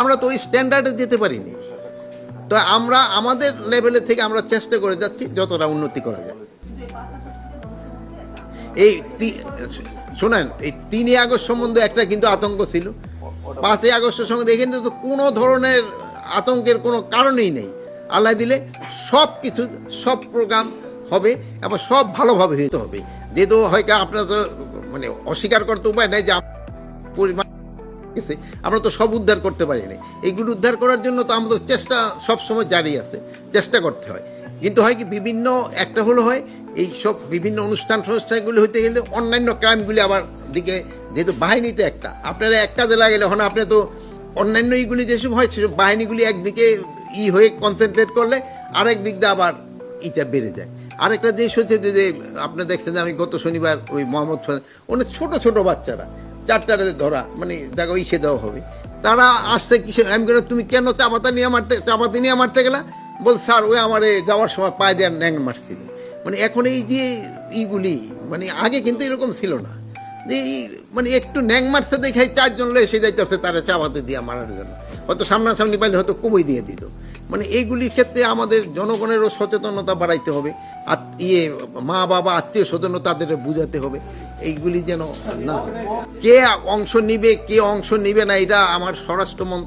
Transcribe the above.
আমরা তো ওই স্ট্যান্ডার্ডে যেতে পারিনি। তো আমরা আমাদের লেভেলে থেকে আমরা চেষ্টা করে যাচ্ছি যতটা উন্নতি করা যায়। এই শোনেন, এই 3ই আগস্ট সম্বন্ধে একটা কিন্তু আতঙ্ক ছিল, 5ই আগস্টের সম্বন্ধে এখানে তো কোনো ধরনের আতঙ্কের কোনো কারণেই নেই। আল্লাহ দিলে সব কিছু, সব প্রোগ্রাম হবে এবং সব ভালোভাবে হইতে হবে। যেহেতু হয়তো আপনার তো মানে অস্বীকার করতে উপায় নেই যে পরিমাণ গেছে, আমরা তো সব উদ্ধার করতে পারি না। এইগুলো উদ্ধার করার জন্য তো আমাদের চেষ্টা সবসময় জারি আছে, চেষ্টা করতে হয়। কিন্তু হয় কি, বিভিন্ন একটা হলো হয় এই সব বিভিন্ন অনুষ্ঠানগুলি হইতে গেলে অন্যান্য ক্রাইমগুলি আবার দিকে, যেহেতু বাহিনীতে একটা আপনারা এক কাজে লাগলে হন, আপনি তো অন্যান্য এইগুলি যেসব হয় সেসব বাহিনীগুলি একদিকে হয়ে কনসেন্ট্রেট করলে আরেক দিক দিয়ে আবার ইটা বেড়ে যায়। আরেকটা জিনিস হচ্ছে যে আপনি দেখছেন যে আমি গত শনিবার ওই মোহাম্মদ অনেক ছোট ছোট বাচ্চারা 4টারে ধরা, মানে জায়গা ইসে দেওয়া হবে, তারা আসছে কিসে, আমি বললাম তুমি কেন চাপাতি নিয়ে মারতে গেলা? বল স্যার ওই আমার যাওয়ার সময় পায়ে দেওয়ার ন্যাং মারছিল। মানে এখন এই যে ইগুলি, মানে আগে কিন্তু এরকম ছিল না যে মানে একটু ন্যাং মারছে দেখাই 4 জন এসে যাইতেছে তারা চাপাতি দিয়ে মারার জন্য, হয়তো সামনাসামনি পাইলে হয়তো কবই দিয়ে দিত। মানে এইগুলির ক্ষেত্রে আমাদের জনগণেরও সচেতনতা বাড়াইতে হবে, আর মা বাবা আত্মীয় স্বজন তাদের বুঝাতে হবে এইগুলি যেন না, কে অংশ নিবে কে অংশ নিবে না, এটা আমার স্বরাষ্ট্র